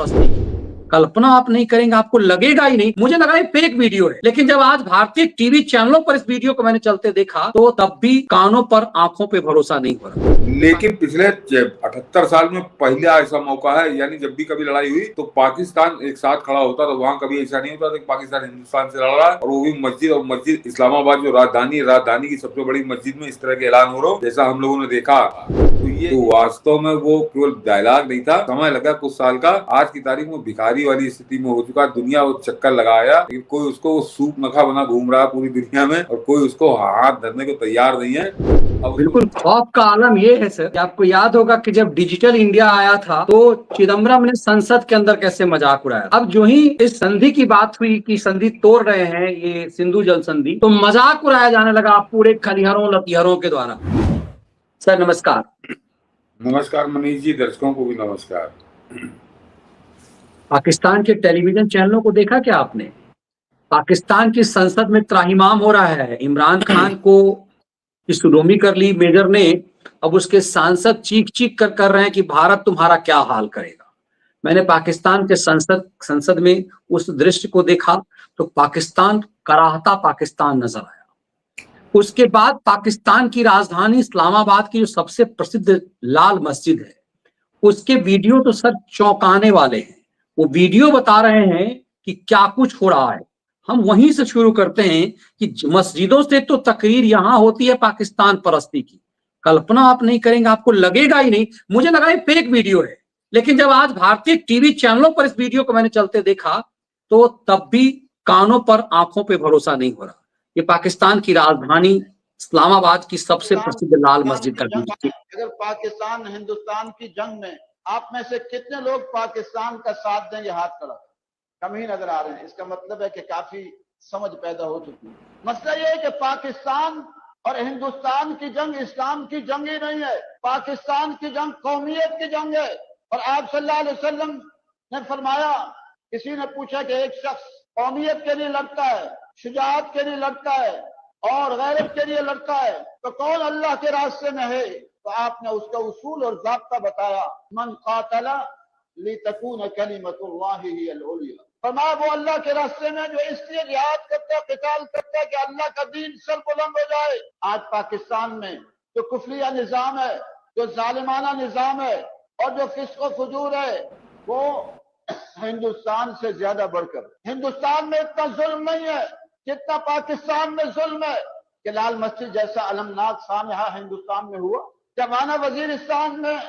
परस्ती की कल्पना आप नहीं करेंगे, आपको लगेगा ही नहीं। मुझे लगा ये फेक वीडियो है, लेकिन जब आज भारतीय टीवी चैनलों पर इस वीडियो को मैंने चलते देखा तो तब भी कानों पर आंखों पे भरोसा नहीं हो रहा। लेकिन पिछले 78 साल में पहला ऐसा मौका है, यानी जब भी कभी लड़ाई हुई तो पाकिस्तान एक साथ खड़ा होता था। वहां कभी ऐसा नहीं होता था कि पाकिस्तान हिंदुस्तान से लड़ रहा है, और वो भी मस्जिद, और मस्जिद इस्लामाबाद जो राजधानी की सबसे बड़ी मस्जिद में इस तरह के ऐलान हो रहा हो, जैसा हम लोगों ने देखा। तो ये वास्तव में वो केवल डायलॉग नहीं था, समय लगा कुछ साल का। आज की तारीख में भिखारी वाली स्थिति में हो चुका, दुनिया वो चक्कर लगाया, लेकिन कोई उसको सूप नखा बना घूम रहा है पूरी दुनिया में, और कोई उसको हाथ धरने को तैयार नहीं है। बिल्कुल खौफ का आलम ये है सर कि आपको याद होगा कि जब डिजिटल इंडिया आया था तो चिदम्बरम ने संसद के अंदर कैसे मजाक उड़ाया। अब जो ही इस संधि की बात हुई कि संधि तोड़ रहे हैं, ये सिंधु जल संधि, तो मजाक उड़ाया जाने लगा पूरे खलिहरों लतिहरों के द्वारा। सर नमस्कार। नमस्कार मनीष जी, दर्शकों को भी नमस्कार। पाकिस्तान के टेलीविजन चैनलों को देखा क्या आपने? पाकिस्तान की संसद में त्राहिमाम हो रहा है। इमरान खान को की सुडोमी कर ली मेजर ने, अब उसके सांसद चीख चीख कर रहे हैं कि भारत तुम्हारा क्या हाल करेगा। मैंने पाकिस्तान के संसद में उस दृश्य को देखा तो पाकिस्तान कराहता पाकिस्तान नजर आया। उसके बाद पाकिस्तान की राजधानी इस्लामाबाद की जो सबसे प्रसिद्ध लाल मस्जिद है, उसके वीडियो तो सर चौंकाने वाले हैं। वो वीडियो बता रहे हैं कि क्या कुछ हो रहा है। हम वहीं से शुरू करते हैं कि मस्जिदों से तो तकरीर यहां होती है पाकिस्तान परस्ती की, कल्पना आप नहीं करेंगे, आपको लगेगा ही नहीं। मुझे लगा ये फेक वीडियो है, लेकिन जब आज भारतीय टीवी चैनलों पर इस वीडियो को मैंने चलते देखा तो तब भी कानों पर आंखों पे भरोसा नहीं हो रहा। ये पाकिस्तान की राजधानी इस्लामाबाद की सबसे प्रसिद्ध लाल मस्जिद का वीडियो। अगर पाकिस्तान हिंदुस्तान की जंग में आप में से कितने लोग पाकिस्तान का साथ देंगे? हाथ खड़ा, कम ही नजर आ रहे हैं। इसका मतलब है कि काफी समझ पैदा हो चुकी है। मसला ये है कि पाकिस्तान और हिंदुस्तान की जंग इस्लाम की जंग ही नहीं है। पाकिस्तान की जंग कौमियत की जंग है। और आप सल्लल्लाहु अलैहि वसल्लम ने फरमाया, किसी ने पूछा कि एक शख्स कौमियत के लिए लड़ता है, शुजाअत के लिए लड़ता है और गैरत के लिए लड़ता है, तो कौन अल्लाह के रास्ते में है? तो आपने उसका उसूल और ज़ाब्ता बताया, मन क़ातला लितकून कलिमतुल्लाहि हियल उलिया। फरमाया वो अल्लाह के रास्ते में जो इसलिए जिहाद करता है, क़िताल करता है कि अल्लाह का दीन सर बुलंद हो जाए। आज पाकिस्तान में जो कुफरिया निज़ाम है, जो जालिमाना निज़ाम है और जो फिस्क व फुजूर है, वो हिंदुस्तान से ज्यादा बढ़कर, हिंदुस्तान में इतना जुल्म नहीं है जितना पाकिस्तान में जुल्म है। कि लाल मस्जिद जैसा अलमनाक सानहा हिंदुस्तान में हुआ, जमाना वजीरिस्तान में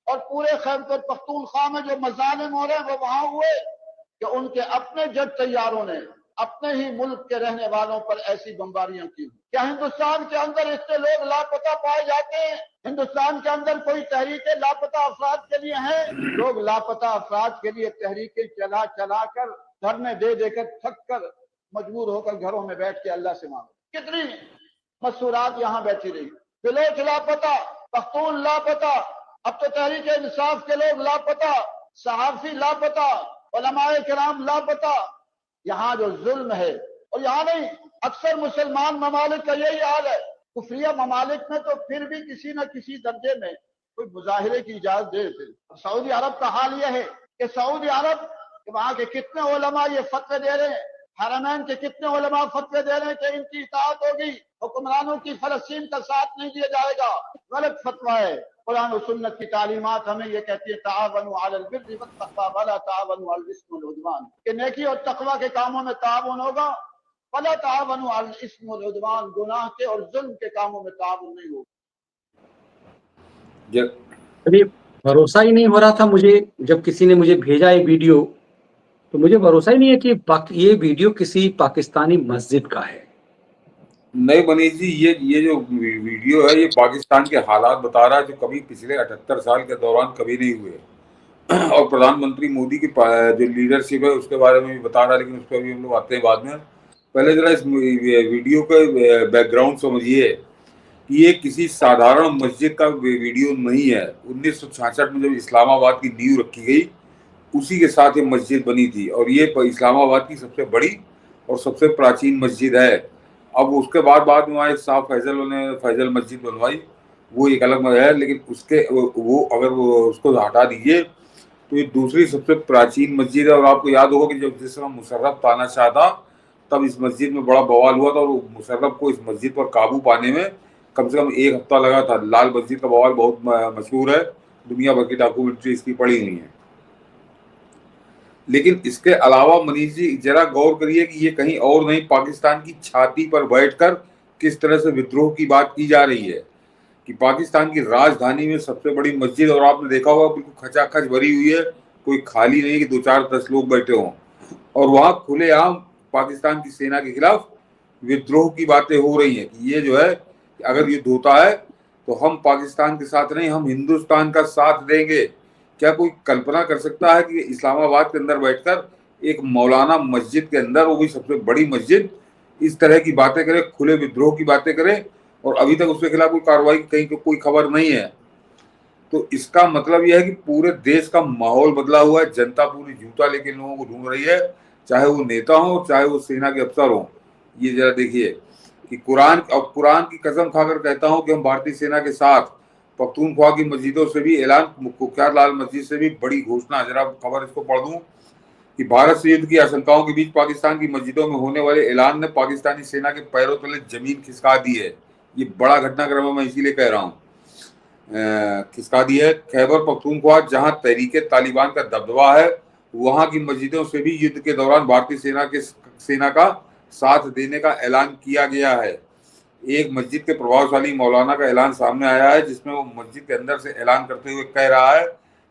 और पूरे खैबर पख्तूनख्वा में जो मजालिम हो रहे हैं वो वहां हुए कि उनके अपने जज तैयारों ने अपने ही मुल्क के रहने वालों पर ऐसी बमबारियां की। क्या हिंदुस्तान के अंदर इतने लोग लापता पाए जाते हैं? हिंदुस्तान के अंदर कोई तहरीकें लापता अफराद के लिए हैं? लोग लापता अफराद के लिए तहरीकें चला चला कर, धरने दे देकर, थक कर, मजबूर होकर घरों में बैठ के अल्लाह से मांगो। कितनी मसूरात यहाँ बैठी रही। बिलोच लापता, पख्तून लापता, अब तो तहरीक इंसाफ के लोग लापता, सहाफी लापता, उलमाए किराम लापता। यहाँ जो जुल्म है, और यहाँ नहीं, अक्सर मुसलमान ममालिक का यही हाल है। कुफरिया ममालिक में तो फिर भी किसी न किसी दर्जे में कोई मुजाहिरे की इजाजत दे देते। सऊदी अरब का हाल यह है कि सऊदी अरब वहां के कितने उलमा ये फतवे दे रहे हैं, हरमैन के कितने उलमा फतवे दे रहे हैं कि इनकी इताअत होगी, हुक्मरानों की फलस्तीन का साथ नहीं दिया जाएगा। गलत फतवा है। कुरान और सुन्नत की तालीमात हमें ये कहती है, तावनु अलल बिर्रि वत्तक़वा वला तावनु अलल इस्मि वल उद्वान, कि नेकी और तकवा के कामों में ताउन होगा, वला तावनु अलल इस्मि वल उद्वान, गुनाह के और जुल्म के कामों में ताउन नहीं होगा। अभी भरोसा ही नहीं हो रहा था मुझे, जब किसी ने मुझे भेजा ये वीडियो तो मुझे भरोसा ही नहीं है कि ये वीडियो किसी पाकिस्तानी मस्जिद का है। नहीं मनीष जी, ये जो वीडियो है ये पाकिस्तान के हालात बता रहा है जो कभी पिछले 78 साल के दौरान कभी नहीं हुए। और प्रधानमंत्री मोदी की जो लीडरशिप है उसके बारे में भी बता रहा है, लेकिन उस पर भी हम लोग आते हैं बाद में। पहले जरा इस वीडियो का बैकग्राउंड समझिए कि ये किसी साधारण मस्जिद का वीडियो नहीं है। 1966 में जब इस्लामाबाद की नींव रखी गई उसी के साथ ये मस्जिद बनी थी, और ये इस्लामाबाद की सबसे बड़ी और सबसे प्राचीन मस्जिद है। अब उसके बाद में एक शाह फैजल ने फैजल मस्जिद बनवाई, वो एक अलग है, लेकिन उसके वो अगर वो उसको हटा दीजिए तो ये दूसरी सबसे प्राचीन मस्जिद है। और आपको याद होगा कि जब जिस समय मुशर्रफ तानाशाह था तब इस मस्जिद में बड़ा बवाल हुआ था, और मुशर्रफ को इस मस्जिद पर काबू पाने में कम से कम 1 हफ्ता लगा था। लाल मस्जिद का बवाल बहुत मशहूर है, दुनिया भर की डॉक्यूमेंट्री इसकी पड़ी हुई है। लेकिन इसके अलावा मनीष जी जरा गौर करिए कि ये कहीं और नहीं, पाकिस्तान की छाती पर बैठकर किस तरह से विद्रोह की बात की जा रही है कि पाकिस्तान की राजधानी में सबसे बड़ी मस्जिद, और आपने देखा होगा बिल्कुल खचाखच भरी हुई है, कोई खाली नहीं कि 2-4-10 लोग बैठे हों, और वहां खुलेआम पाकिस्तान की सेना के खिलाफ विद्रोह की बातें हो रही हैं कि ये जो है कि अगर युद्ध होता है तो हम पाकिस्तान के साथ नहीं, हम हिंदुस्तान का साथ देंगे। क्या कोई कल्पना कर सकता है कि इस्लामाबाद के अंदर बैठकर एक मौलाना मस्जिद के अंदर, वो भी सबसे बड़ी मस्जिद, इस तरह की बातें करे, खुले विद्रोह की बातें करे, और अभी तक उसके खिलाफ कोई कार्रवाई कहीं कोई खबर नहीं है। तो इसका मतलब यह है कि पूरे देश का माहौल बदला हुआ है, जनता पूरी जूता लेके लोगों को ढूंढ रही है, चाहे वो नेता हो चाहे वो सेना के अफसर हो। ये जरा देखिए कि कुरान की कसम खाकर कहता हूं कि हम भारतीय सेना के साथ, पख्तूनख्वा की मस्जिदों से भी ऐलान, कुख्यात लाल मस्जिद से भी बड़ी घोषणा। जरा खबर इसको पढ़ दूं कि भारत से युद्ध की आशंकाओं के बीच पाकिस्तान की मस्जिदों में होने वाले ऐलान ने पाकिस्तानी सेना के पैरों तले जमीन खिसका दी है। ये बड़ा घटनाक्रम है, मैं इसीलिए कह रहा हूँ खिसका दी है। खैबर पख्तूनख्वा जहां तहरीके तालिबान का दबदबा है, वहां की मस्जिदों से भी युद्ध के दौरान भारतीय सेना का साथ देने का ऐलान किया गया है। एक मस्जिद के प्रभावशाली मौलाना का ऐलान सामने आया है, जिसमें वो मस्जिद के अंदर से ऐलान करते हुए कह रहा है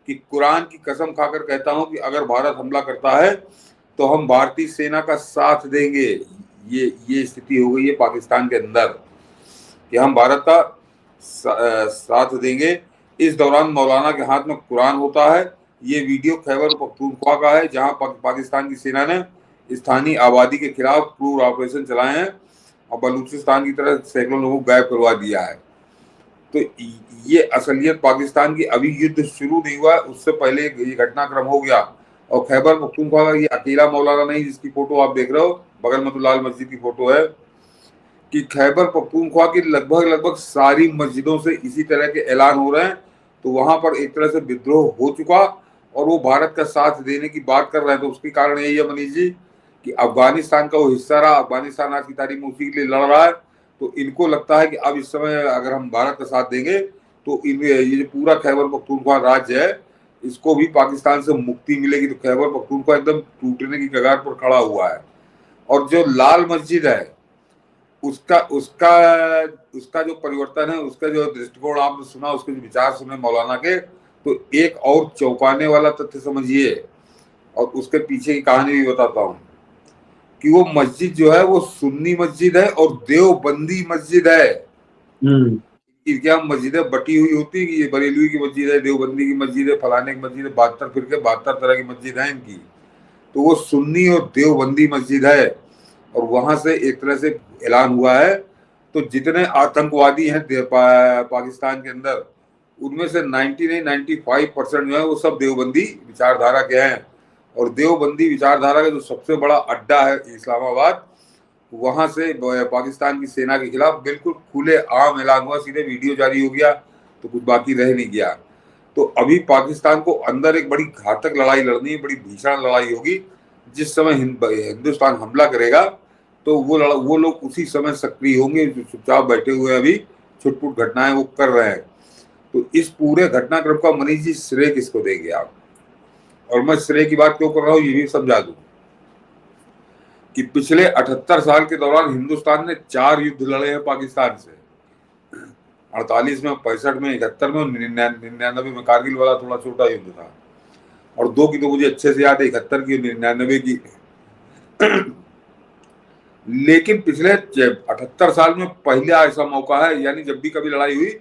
कि कुरान की कसम खाकर कहता हूं कि अगर भारत हमला करता है तो हम भारतीय सेना का साथ देंगे। ये स्थिति हो गई है पाकिस्तान के अंदर कि हम भारत का साथ देंगे। इस दौरान मौलाना के हाथ में कुरान होता है। ये वीडियो खैबर पख्तूनख्वा का है, जहां पाकिस्तान की सेना ने स्थानीय आबादी के खिलाफ क्रूर ऑपरेशन चलाए हैं और बलूचिस्तान की तरह सैकड़ों लोगों को गायब करवा दिया है। तो ये असलियत पाकिस्तान की, अभी युद्ध शुरू नहीं हुआ, उससे पहले ये घटनाक्रम हो गया। और खैबर पख्तूनख्वा का ये अकेला मौलाना नहीं जिसकी फोटो आप देख रहे हो, बगल में तो लाल मस्जिद की फोटो है, कि खैबर पख्तूनख्वा की लगभग सारी मस्जिदों से इसी तरह के ऐलान हो रहे हैं। तो वहां पर एक तरह से विद्रोह हो चुका और वो भारत का साथ देने की बात कर रहे हैं। तो उसके कारण यही है मनीष जी कि अफगानिस्तान का वो हिस्सा रहा, अफगानिस्तान आज की तारीख में उसी के लिए लड़ रहा है। तो इनको लगता है कि अब इस समय अगर हम भारत का साथ देंगे तो ये जो पूरा खैबर पख्तूनख्वा राज्य है, इसको भी पाकिस्तान से मुक्ति मिलेगी। तो खैबर पख्तूनख्वा एकदम टूटने की कगार पर खड़ा हुआ है। और जो लाल मस्जिद है उसका उसका उसका जो परिवर्तन है, उसका जो दृष्टिकोण आपने सुना, उसके जो विचार सुने मौलाना के, तो एक और चौंकाने वाला तथ्य समझिए और उसके पीछे की कहानी भी बताता हूँ कि वो मस्जिद जो है वो सुन्नी मस्जिद है और देवबंदी मस्जिद है। क्या मस्जिदें बटी हुई होती है कि ये बरेलवी की मस्जिद है, देवबंदी की मस्जिद है, फलाने की मस्जिद है, 72 फिरके 72 तरह की मस्जिद है इनकी। तो वो सुन्नी और देवबंदी मस्जिद है और वहां से एक तरह से ऐलान हुआ है। तो जितने आतंकवादी हैं पाकिस्तान के अंदर, उनमें से 95% जो है वो सब देवबंदी विचारधारा के हैं। और देवबंदी विचारधारा का जो सबसे बड़ा अड्डा है इस्लामाबाद, वहां से पाकिस्तान की सेना के खिलाफ बिल्कुल खुले आम ऐलान हुआ, सीधे वीडियो जारी हो गया, तो कुछ बाकी रह नहीं गया। तो अभी पाकिस्तान को अंदर एक बड़ी घातक लड़ाई लड़नी है, बड़ी भीषण लड़ाई होगी। जिस समय हिंदुस्तान हमला करेगा तो वो लोग उसी समय सक्रिय होंगे जो चुपचाप बैठे हुए अभी छुटपुट घटनाएं वो कर रहे हैं। तो इस पूरे घटनाक्रम का मनीष जी श्रेय किसको देंगे आप? और मैं श्रेय की बात क्यों कर रहा हूं ये भी समझा दूं कि पिछले 78 साल के दौरान हिंदुस्तान ने 4 युद्ध लड़े हैं पाकिस्तान से। 48 में, 65 में, 71 में और 99 में। कारगिल वाला थोड़ा छोटा युद्ध था, और 2 की तो मुझे अच्छे से याद है, 71 की, 99 की। लेकिन पिछले 78 साल में पहला ऐसा मौका है, यानी जब भी कभी लड़ाई हुई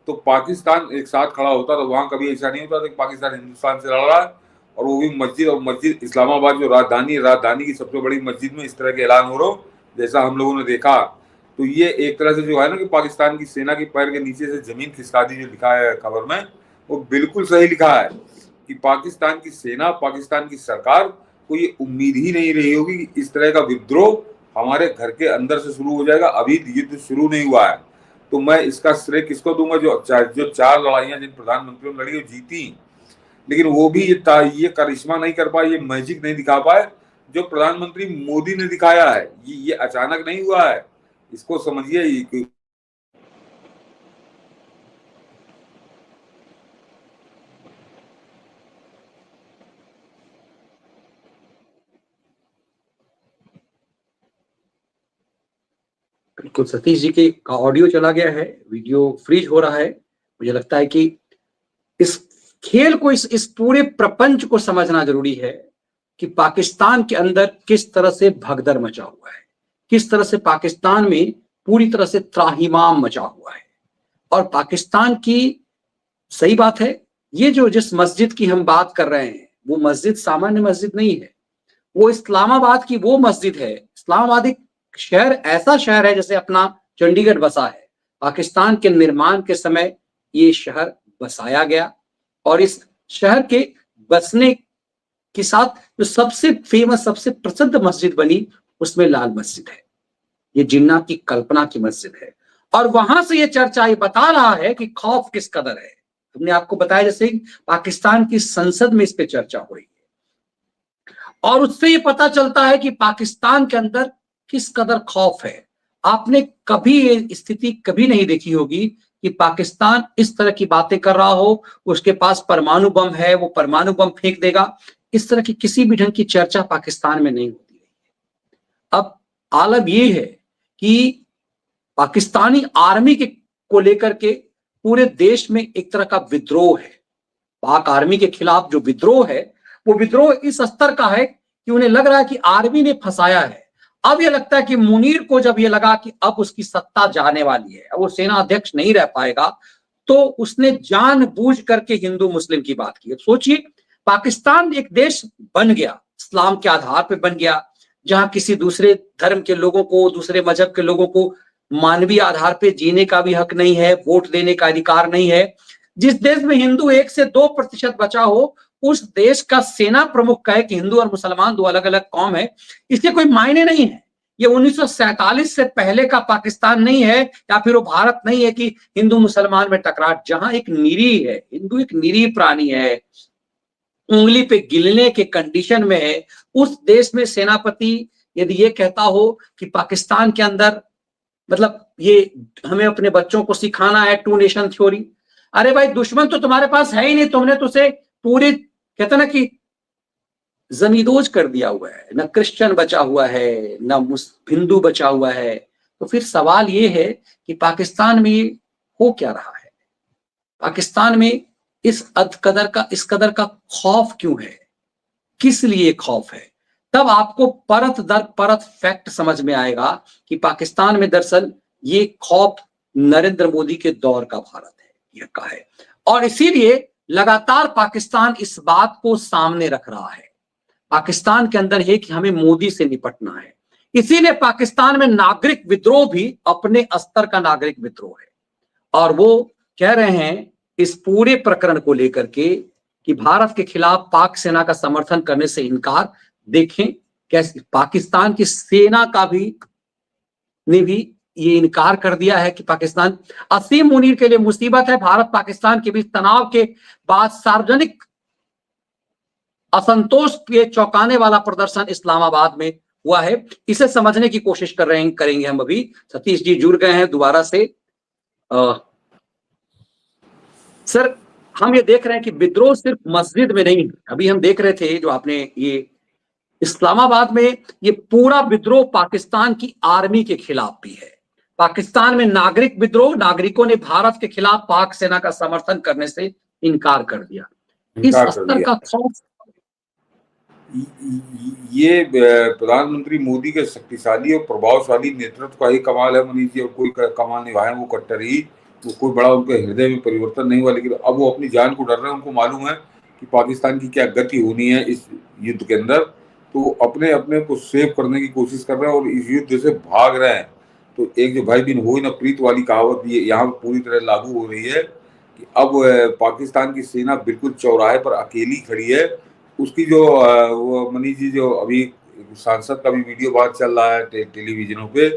तो पाकिस्तान एक साथ खड़ा होता था। वहां कभी ऐसा नहीं होता था कि पाकिस्तान हिंदुस्तान से लड़ रहा है और वो भी मस्जिद, और मस्जिद इस्लामाबाद जो राजधानी की सबसे बड़ी मस्जिद में इस तरह के ऐलान हो रहा हो जैसा हम लोगों ने देखा। तो ये एक तरह से जो है ना कि पाकिस्तान की सेना के पैर के नीचे से जमीन खिसका दी, जो लिखा है खबर में, वो बिल्कुल सही लिखा है कि पाकिस्तान की सेना, पाकिस्तान की सरकार को ये उम्मीद ही नहीं रही होगी कि इस तरह का विद्रोह हमारे घर के अंदर से शुरू हो जाएगा। अभी युद्ध शुरू नहीं हुआ है। तो मैं इसका श्रेय किसको दूंगा? जो 4 लड़ाइयां जिन प्रधानमंत्रियों ने लड़ी वो जीती, लेकिन वो भी ये करिश्मा नहीं कर पाए, ये मैजिक नहीं दिखा पाए जो प्रधानमंत्री मोदी ने दिखाया है। ये अचानक नहीं हुआ है, इसको समझिए। बिल्कुल, सतीश जी के का ऑडियो चला गया है, वीडियो फ्रीज हो रहा है। मुझे लगता है कि इस खेल को, इस पूरे प्रपंच को समझना जरूरी है कि पाकिस्तान के अंदर किस तरह से भगदड़ मचा हुआ है, किस तरह से पाकिस्तान में पूरी तरह से त्राहिमाम मचा हुआ है। और पाकिस्तान की, सही बात है, ये जो जिस मस्जिद की हम बात कर रहे हैं वो मस्जिद सामान्य मस्जिद नहीं है, वो इस्लामाबाद की वो मस्जिद है। इस्लामाबाद एक शहर, ऐसा शहर है जैसे अपना चंडीगढ़ बसा है। पाकिस्तान के निर्माण के समय ये शहर बसाया गया और इस शहर के बसने के साथ जो सबसे फेमस, सबसे प्रसिद्ध मस्जिद बनी उसमें लाल मस्जिद है। ये जिन्ना की कल्पना की मस्जिद है। और वहां से ये चर्चा ये बता रहा है कि खौफ किस कदर है। हमने आपको बताया जैसे पाकिस्तान की संसद में इस पे चर्चा हो रही है और उससे ये पता चलता है कि पाकिस्तान के अंदर किस कदर खौफ है। आपने कभी ये स्थिति कभी नहीं देखी होगी कि पाकिस्तान इस तरह की बातें कर रहा हो, उसके पास परमाणु बम है, वो परमाणु बम फेंक देगा। इस तरह की किसी भी ढंग की चर्चा पाकिस्तान में नहीं होती है। अब आलम ये है कि पाकिस्तानी आर्मी को लेकर के पूरे देश में एक तरह का विद्रोह है। पाक आर्मी के खिलाफ जो विद्रोह है वो विद्रोह इस स्तर का है कि उन्हें लग रहा है कि आर्मी ने फंसाया है। अब ये लगता है कि मुनीर को जब ये लगा कि अब उसकी सत्ता जाने वाली है, अब वो सेना अध्यक्ष नहीं रह पाएगा, तो उसने जानबूझ करके हिंदू मुस्लिम की बात की। अब सोचिए, पाकिस्तान एक देश बन गया, इस्लाम के आधार पर बन गया, जहां किसी दूसरे धर्म के लोगों को, दूसरे मजहब के लोगों को मानवीय आधार पर जीने का भी हक नहीं है, वोट देने का अधिकार नहीं है। जिस देश में हिंदू 1 से 2% बचा हो, उस देश का सेना प्रमुख कहे कि हिंदू और मुसलमान दो अलग अलग कौम है, इसके कोई मायने नहीं है। ये 1947 से पहले का पाकिस्तान नहीं है, या फिर वो भारत नहीं है कि हिंदू मुसलमान में टकराव। जहां एक निरीह है, हिंदू एक निरीह प्राणी है, उंगली पे गिनने के कंडीशन में है, उस देश में सेनापति यदि ये कहता हो कि पाकिस्तान के अंदर, मतलब ये हमें अपने बच्चों को सिखाना है 2 नेशन थ्योरी। अरे भाई, दुश्मन तो तुम्हारे पास है ही नहीं, तुमने तो उसे पूरे, कहते ना कि जमींदोज कर दिया हुआ है। न क्रिश्चियन बचा हुआ है, न हिंदू बचा हुआ है। तो फिर सवाल ये है कि पाकिस्तान में ये हो क्या रहा है, पाकिस्तान में इस कदर का खौफ क्यों है, किस लिए खौफ है। तब आपको परत दर परत फैक्ट समझ में आएगा कि पाकिस्तान में दरअसल ये खौफ नरेंद्र मोदी के दौर का भारत है, यह का है। और इसीलिए लगातार पाकिस्तान इस बात को सामने रख रहा है, पाकिस्तान के अंदर है कि हमें मोदी से निपटना है। इसीलिए पाकिस्तान में नागरिक विद्रोह भी अपने स्तर का नागरिक विद्रोह है। और वो कह रहे हैं इस पूरे प्रकरण को लेकर के कि भारत के खिलाफ पाक सेना का समर्थन करने से इनकार। देखें कैसे पाकिस्तान की सेना का ने भी ये इनकार कर दिया है कि पाकिस्तान, असीम मुनीर के लिए मुसीबत है। भारत पाकिस्तान के बीच तनाव के बाद सार्वजनिक असंतोष के चौंकाने वाला प्रदर्शन इस्लामाबाद में हुआ है। इसे समझने की कोशिश करेंगे हम अभी। सतीश जी जुड़ गए हैं दोबारा से। सर, हम ये देख रहे हैं कि विद्रोह सिर्फ मस्जिद में नहीं, अभी हम देख रहे थे जो आपने ये इस्लामाबाद में, ये पूरा विद्रोह पाकिस्तान की आर्मी के खिलाफ भी है। पाकिस्तान में नागरिक विद्रोह, नागरिकों ने भारत के खिलाफ पाक सेना का समर्थन करने से इनकार कर दिया। इस स्तर का खौफ, ये प्रधानमंत्री मोदी के शक्तिशाली और प्रभावशाली नेतृत्व का ही कमाल है मनीष जी, और कोई कमाल नहीं। है वो कट्टर ही, वो कोई बड़ा उनके हृदय में परिवर्तन नहीं हुआ। लेकिन अब वो अपनी जान को डर रहे हैं। उनको मालूम है कि पाकिस्तान की क्या गति होनी है इस युद्ध के अंदर, तो अपने अपने को सेव करने की कोशिश कर रहे हैं और इस युद्ध से भाग रहे हैं। तो एक जो भाई बिन हो न प्रीत वाली कहावत ये यहाँ पूरी तरह लागू हो रही है कि अब पाकिस्तान की सेना बिल्कुल चौराहे पर अकेली खड़ी है। उसकी जो वो मनीष जी, जो अभी सांसद का भी वीडियो बात चल रहा है टेलीविजनों पे,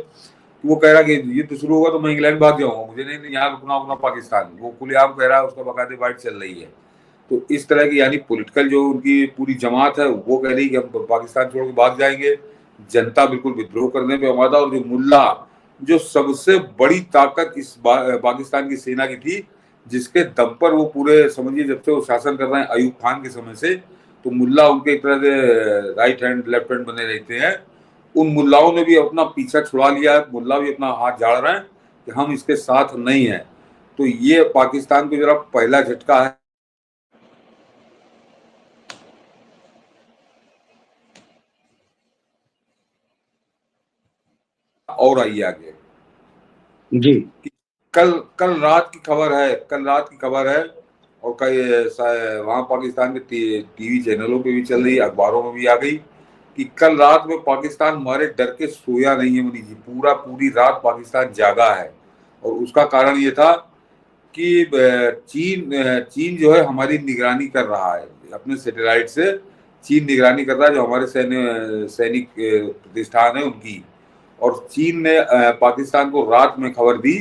वो कह रहा है कि युद्ध शुरू होगा तो मैं इंग्लैंड भाग जाऊंगा, मुझे नहीं यहाँ रुकना पाकिस्तान, वो खुलेआम कह रहा है, उसका बाकायदे बाइट चल रही है। तो इस तरह की यानी पॉलिटिकल जो उनकी पूरी जमात है वो कह रही कि हम पाकिस्तान छोड़ के भाग जाएंगे, जनता बिल्कुल विद्रोह करने पे आमादा, और जो मुल्ला जो सबसे बड़ी ताकत इस पाकिस्तान की सेना की थी, जिसके दम पर वो पूरे समझिए जब से वो शासन कर रहे हैं अयूब खान के समय से, तो मुल्ला उनके एक तरह से राइट हैंड लेफ्ट हैंड बने रहते हैं। उन मुल्लाओं ने भी अपना पीछा छुड़ा लिया है, मुल्ला भी अपना हाथ झाड़ रहे हैं कि हम इसके साथ नहीं है। तो ये पाकिस्तान को जरा पहला झटका है। और आइए आगे जी। कल कल रात की खबर है और कई वहां पाकिस्तान के टीवी चैनलों पे भी चल रही, अखबारों में भी आ गई कि कल रात में पाकिस्तान हमारे डर के सोया नहीं है मनीष जी, पूरी रात पाकिस्तान जागा है। और उसका कारण ये था कि चीन जो है हमारी निगरानी कर रहा है अपने सैटेलाइट से। चीन निगरानी कर रहा है जो हमारे सैनिक प्रतिष्ठान है उनकी। और चीन ने पाकिस्तान को रात में खबर दी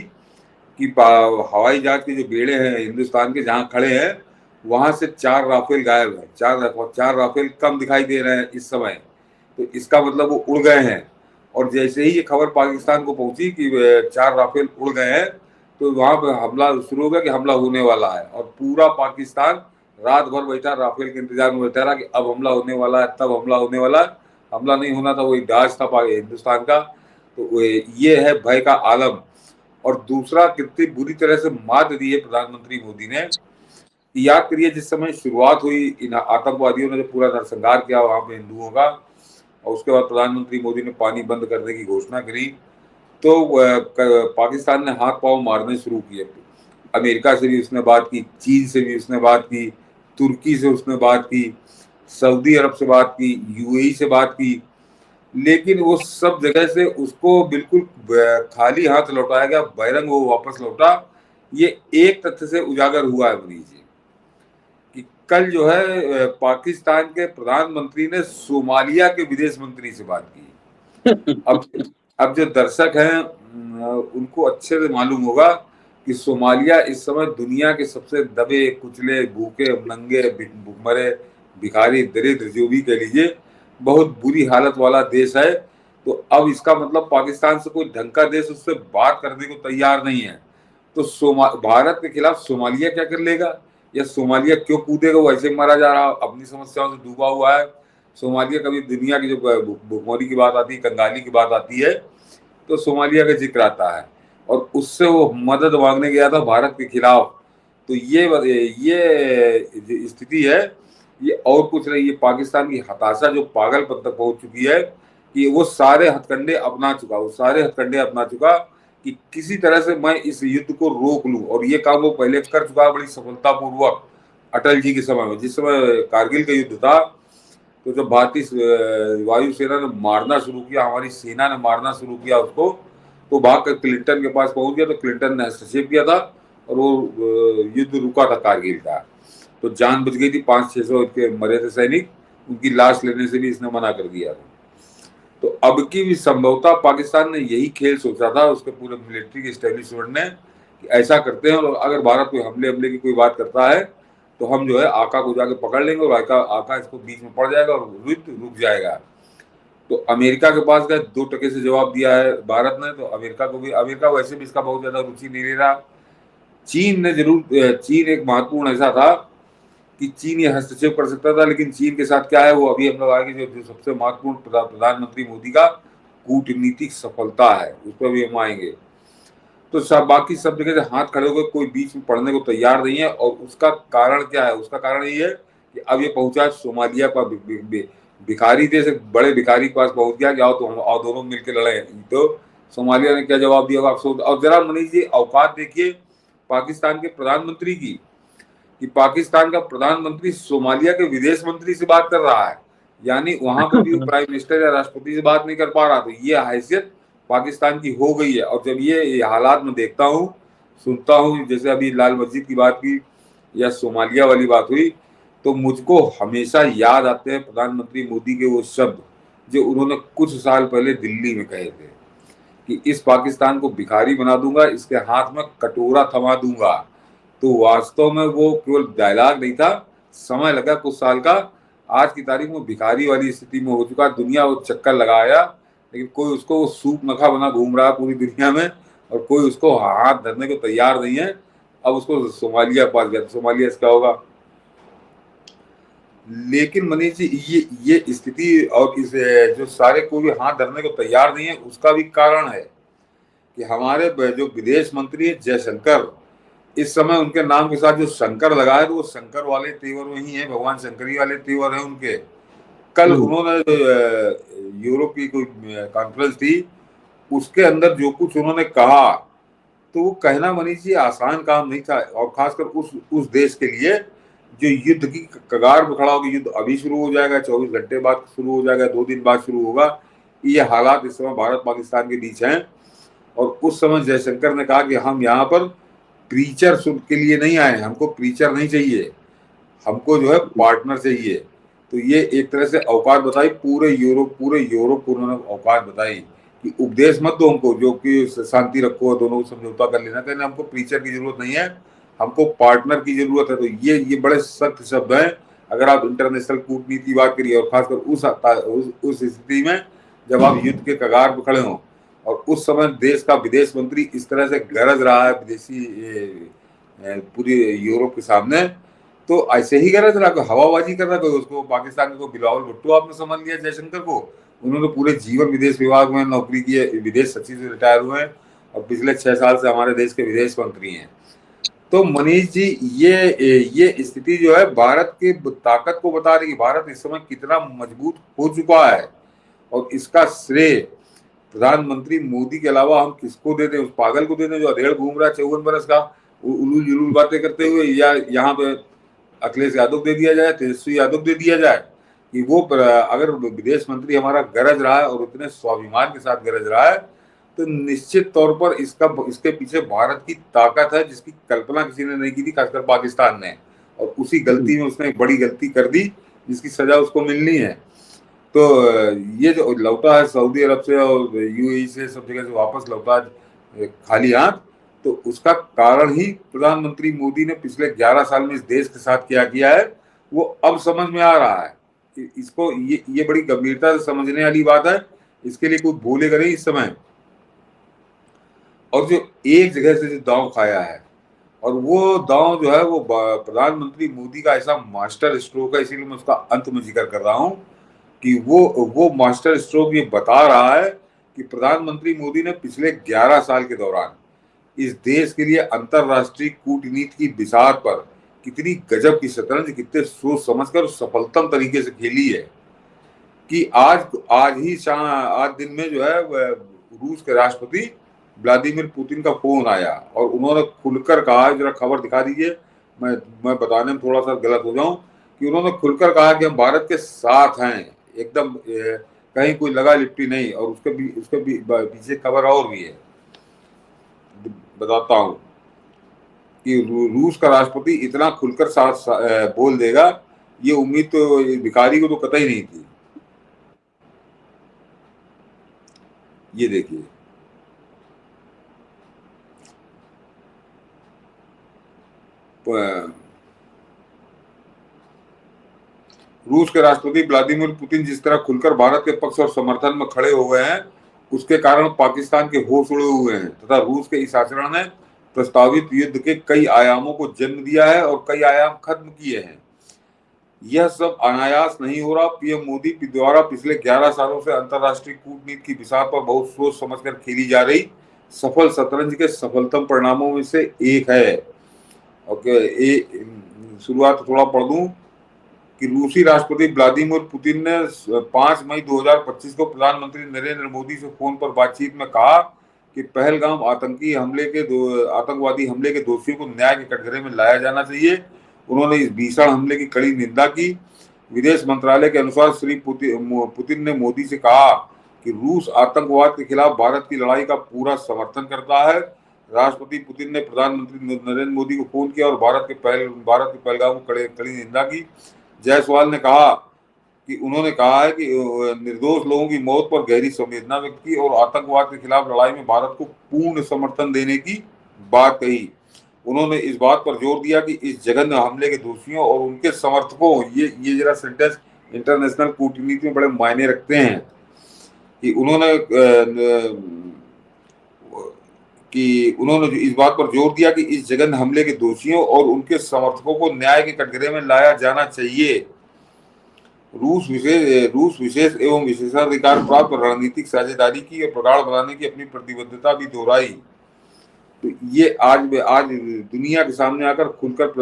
कि हवाई जहाज के जो बेड़े हैं हिंदुस्तान के जहां खड़े हैं वहां से 4 राफेल गायब है, 4 राफेल कम दिखाई दे रहे हैं इस समय। तो इसका मतलब वो उड़ गए हैं। और जैसे ही ये खबर पाकिस्तान को पहुंची कि 4 राफेल उड़ गए हैं, तो वहां पर हमला शुरू हो गया कि हमला होने वाला है। और पूरा पाकिस्तान रात भर बैठा राफेल के इंतजार में बैठा रहा कि अब हमला होने वाला है, तब हमला होने वाला है। हमला नहीं होना था, वही दाज था हिंदुस्तान का। तो ये है भय का आलम। और दूसरा, कितनी बुरी तरह से मात दी है प्रधानमंत्री मोदी ने। याद करिए जिस समय शुरुआत हुई इन आतंकवादियों ने जो पूरा नरसंहार किया वहां पे हिंदुओं का, और उसके बाद प्रधानमंत्री मोदी ने पानी बंद करने की घोषणा करी, तो पाकिस्तान ने हाथ पांव मारने शुरू किए। अमेरिका से भी उसने बात की, चीन से भी उसने बात की, तुर्की से उसने बात की, सऊदी अरब से बात की, यूएई से बात की, लेकिन वो सब जगह से उसको बिल्कुल खाली हाथ लौटाया गया, बहिरंग वो वापस लौटा। ये एक तथ्य से उजागर हुआ है मनीष जी कि कल जो है पाकिस्तान के प्रधानमंत्री ने सोमालिया के विदेश मंत्री से बात की। अब जो दर्शक हैं उनको अच्छे से मालूम होगा कि सोमालिया इस समय दुनिया के सबसे दबे कुचले भूखे नंगे भुखमरे भिखारी दरिद्र जो भी कह लीजिए बहुत बुरी हालत वाला देश है। तो अब इसका मतलब पाकिस्तान से कोई ढंग का देश उससे बात करने को तैयार नहीं है। तो भारत के खिलाफ सोमालिया क्या कर लेगा, या सोमालिया क्यों कूदेगा? वो ऐसे मारा जा रहा, अपनी समस्याओं से डूबा हुआ है। सोमालिया कभी दुनिया की जो भुखमरी की बात आती है, कंगाली की बात आती है, तो सोमालिया का जिक्र आता है। और उससे वो मदद मांगने गया था भारत के खिलाफ। तो ये स्थिति है, ये और कुछ नहीं। ये पाकिस्तान की हताशा जो पागलपन तक पहुंच चुकी है कि वो सारे हथकंडे अपना चुका कि किसी तरह से मैं इस युद्ध को रोक लूं। और ये काम वो पहले कर चुका बड़ी सफलतापूर्वक अटल जी के समय में। जिस समय कारगिल का युद्ध था, तो जब भारतीय वायुसेना ने मारना शुरू किया, हमारी सेना ने मारना शुरू किया उसको, तो भाग कर क्लिंटन के पास पहुंच गया। तो क्लिंटन ने हस्तक्षेप किया था और वो युद्ध रुका था कारगिल का। तो जान बच गई थी, 500-600 के मरे थे सैनिक, उनकी लाश लेने से भी इसने मना कर दिया था। तो अब की भी संभवतः पाकिस्तान ने यही खेल सोचा था, उसके पूरे मिलिट्री के एस्टेब्लिशमेंट ने, कि ऐसा करते हैं और अगर भारत कोई हमले की कोई बात करता है तो हम जो है आका को जाके पकड़ लेंगे और आका इसको बीच में पड़ जाएगा और युद्ध रुक जाएगा। तो अमेरिका के पास गए, 2 टके से जवाब दिया है भारत ने। तो अमेरिका वैसे भी इसका बहुत ज्यादा रुचि नहीं ले रहा। चीन एक महत्वपूर्ण ऐसा था कि चीन ये हस्तक्षेप कर सकता था, लेकिन चीन के साथ क्या है वो अभी हम लोग आगे जो सबसे महत्वपूर्ण प्रधानमंत्री मोदी का कूटनीतिक सफलता है उस पर भी हम आएंगे। तो बाकी सब जगह से हाथ खड़े होकर कोई बीच में पड़ने को तैयार नहीं है। और उसका कारण क्या है? उसका कारण ये है कि अब ये पहुंचा सोमालिया का भिखारी देश, बड़े भिखारी के पास पहुंच गया कि आओ दोनों मिलकर लड़े। तो सोमालिया ने क्या जवाब दिया होगा? और जरा मनीष जी औकात देखिए पाकिस्तान के प्रधानमंत्री की, कि पाकिस्तान का प्रधानमंत्री सोमालिया के विदेश मंत्री से बात कर रहा है, यानी वहां पर भी प्राइम मिनिस्टर या राष्ट्रपति से बात नहीं कर पा रहा। तो ये हैसियत पाकिस्तान की हो गई है। और जब ये हालात में देखता हूँ, सुनता हूँ, जैसे अभी लाल मस्जिद की बात की या सोमालिया वाली बात हुई, तो मुझको हमेशा याद आते हैं प्रधानमंत्री मोदी के वो शब्द जो उन्होंने कुछ साल पहले दिल्ली में कहे थे कि इस पाकिस्तान को भिखारी बना दूंगा, इसके हाथ में कटोरा थमा दूंगा। तो वास्तव में वो केवल डायलॉग नहीं था, समय लगा कुछ साल का। आज की तारीख में भिखारी वाली स्थिति में हो चुका, दुनिया वो चक्कर लगाया, लेकिन कोई उसको सूप नखा बना घूम रहा है पूरी दुनिया में, और कोई उसको हाथ धरने को तैयार नहीं है। अब उसको सोमालिया पास गया, सोमालिया इसका होगा। लेकिन मनीष जी, ये स्थिति और इस जो सारे कोई हाथ धरने को तैयार नहीं है, उसका भी कारण है कि हमारे जो विदेश मंत्री है जयशंकर, इस समय उनके नाम के साथ जो शंकर लगा है, तो वो शंकर वाले तेवर में ही है, भगवान शंकरी वाले तेवर है उनके। कल उन्होंने यूरोप की कोई कॉन्फ्रेंस थी, उसके अंदर जो कुछ उन्होंने कहा, तो वो कहना मनीष जी आसान काम नहीं था, और खासकर उस देश के लिए जो युद्ध की कगार पर खड़ा होगा। युद्ध अभी शुरू हो जाएगा, 24 घंटे बाद शुरू हो जाएगा, 2 दिन बाद शुरू होगा। ये हालात इस समय भारत पाकिस्तान के बीच हैं। और उस समय जयशंकर ने कहा कि हम यहाँ पर प्रीचर के लिए नहीं आए, हमको प्रीचर नहीं चाहिए, हमको जो है पार्टनर चाहिए। तो ये एक तरह से औकात बताई पूरे यूरोप को उन्होंने औकात बताई कि उपदेश मत दो हमको, जो कि शांति रखो, दोनों को समझौता कर लेना, कहने हमको प्रीचर की जरूरत नहीं है, हमको पार्टनर की जरूरत है। तो ये बड़े सख्त शब्द हैं अगर आप इंटरनेशनल कूटनीति की बात करिए, और खासकर उस स्थिति में जब आप युद्ध के कगार पर खड़े हों, और उस समय देश का विदेश मंत्री इस तरह से गरज रहा है विदेशी पूरी यूरोप के सामने, तो ऐसे ही गरज रहा, हवाबाजी कर रहा कोई, उसको पाकिस्तान को बिलावल भुट्टो आपने समझ लिया जयशंकर को। उन्होंने पूरे जीवन विदेश विभाग में नौकरी की है, विदेश सचिव से रिटायर हुए हैं, और पिछले 6 साल से हमारे देश के विदेश मंत्री हैं। तो मनीष जी, ये स्थिति जो है भारत की ताकत को बता रही है, भारत इस समय कितना मजबूत हो चुका है। और इसका श्रेय प्रधानमंत्री मोदी के अलावा हम किसको देते हैं? उस पागल को देते हैं जो अधेड़ घूम रहा है 54 बरस का, उलूल जुलूल बातें करते हुए, या यहाँ पे अखिलेश यादव दे दिया जाए, तेजस्वी यादव दे दिया जाए, कि वो अगर विदेश मंत्री हमारा गरज रहा है और इतने स्वाभिमान के साथ गरज रहा है, तो निश्चित तौर पर इसके पीछे भारत की ताकत है, जिसकी कल्पना किसी ने नहीं की थी, खासकर पाकिस्तान ने। और उसी गलती में उसने एक बड़ी गलती कर दी, जिसकी सजा उसको मिलनी है। तो ये जो लौटा है सऊदी अरब से और यूएई से, सब जगह से वापस लौटा है खाली हाथ, तो उसका कारण ही प्रधानमंत्री मोदी ने पिछले 11 साल में इस देश के साथ क्या किया है, वो अब समझ में आ रहा है। इसको ये बड़ी गंभीरता से समझने वाली बात है, इसके लिए कोई भूलेगा नहीं इस समय। और जो एक जगह से जो दांव खाया है, और वो दांव जो है वो प्रधानमंत्री मोदी का ऐसा मास्टर स्ट्रोक है, इसीलिए मैं उसका अंत में जिक्र कर रहा हूं कि वो मास्टर स्ट्रोक ये बता रहा है कि प्रधानमंत्री मोदी ने पिछले 11 साल के दौरान इस देश के लिए अंतरराष्ट्रीय कूटनीति की बिसात पर कितनी गजब की शतरंज, कितने सोच समझकर सफलतम तरीके से खेली है, कि आज दिन में जो है रूस के राष्ट्रपति व्लादिमीर पुतिन का फोन आया, और उन्होंने खुलकर कहा, जरा खबर दिखा दीजिए, मैं बताने में थोड़ा सा गलत हो जाऊं, कि उन्होंने खुलकर कहा कि हम भारत के साथ हैं एकदम, कहीं कोई लगा लिपटी नहीं। और उसके पीछे खबर और भी है, बताता हूं कि रूस का राष्ट्रपति इतना खुलकर साथ बोल देगा, ये उम्मीद तो भिखारी को तो कतई नहीं थी। ये देखिए, रूस के राष्ट्रपति व्लादिमीर पुतिन जिस तरह खुलकर भारत के पक्ष और समर्थन में खड़े हो गए हैं, उसके कारण पाकिस्तान के होश उड़े हुए हैं, तथा रूस के इस आचरण ने प्रस्तावित युद्ध के कई आयामों को जन्म दिया है और कई आयाम खत्म किए हैं। यह सब अनायास नहीं हो रहा। पीएम मोदी द्वारा पिछले 11 सालों से अंतरराष्ट्रीय कूटनीति की बिसात पर बहुत सोच समझकर खेली जा रही सफल शतरंज के सफलतम परिणामों में से एक है। ओके, शुरुआत थोड़ा पढ़ दूं कि रूसी राष्ट्रपति व्लादिमीर पुतिन ने 5 मई 2025 को प्रधानमंत्री नरेंद्र मोदी से फोन पर बातचीत में कहा कि पहलगाम आतंकवादी हमले के दोषियों को न्याय के कटघरे में लाया जाना चाहिए। उन्होंने इस भीषण हमले की कड़ी निंदा की। विदेश मंत्रालय के अनुसार श्री पुतिन ने मोदी से कहा कि रूस आतंकवाद के खिलाफ भारत की लड़ाई का पूरा समर्थन करता है। राष्ट्रपति पुतिन ने प्रधानमंत्री नरेंद्र मोदी को फोन किया और भारत के पहलगाम की कड़ी निंदा की। जायसवाल ने कहा कि उन्होंने कहा है कि निर्दोष लोगों की मौत पर गहरी संवेदना व्यक्त की और आतंकवाद के खिलाफ लड़ाई में भारत को पूर्ण समर्थन देने की बात कही। उन्होंने इस बात पर जोर दिया कि इस जघन्य हमले के दोषियों और उनके समर्थकों, ये जरा सेंटेंस इंटरनेशनल कूटनीति में बड़े मायने रखते हैं, कि उन्होंने इस बात पर जोर दिया कि इस जघन्य हमले के दोषियों और उनके समर्थकों को न्याय के कटघरे में लाया जाना चाहिए। रूस विशेष एवं विशेषाधिकार प्राप्त रणनीतिक साझेदारी की और प्रगाढ़ बनाने की अपनी प्रतिबद्धता भी दोहराई। तो ये आज दुनिया के सामने आकर खुलकर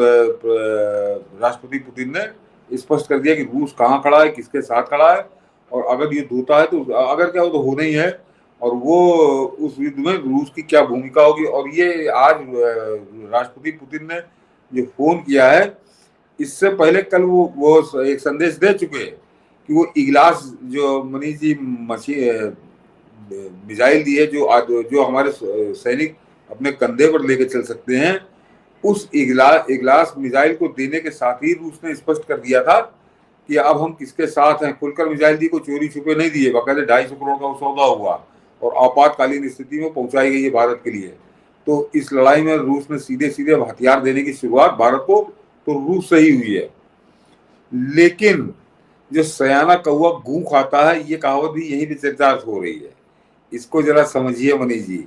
राष्ट्रपति पुतिन ने स्पष्ट कर दिया कि रूस कहाँ खड़ा है, किसके साथ खड़ा है, और अगर युद्ध होता है तो अगर क्या हो तो होना ही है, और वो उस युद्ध में रूस की क्या भूमिका होगी। और ये आज राष्ट्रपति पुतिन ने जो फोन किया है, इससे पहले कल वो एक संदेश दे चुके हैं कि वो इगलास जो मनीष जी मिसाइल दी है, जो हमारे सैनिक अपने कंधे पर लेके चल सकते हैं, उस इगलास मिसाइल को देने के साथ ही रूस ने स्पष्ट कर दिया था कि अब हम किसके साथ हैं। खुलकर मिसाइल दी, को चोरी छुपे नहीं दिए, बाकायदे 250 करोड़ का सौदा हुआ और आपातकालीन स्थिति में पहुंचाई गई है भारत के लिए। तो इस लड़ाई में रूस ने सीधे सीधे हथियार देने की शुरुआत भारत को तो रूस से ही हुई है। लेकिन जो सयाना कौवा गूं खाता है, ये कहावत भी यही पे चर्चा हो रही है। इसको जरा समझिए मनीष जी,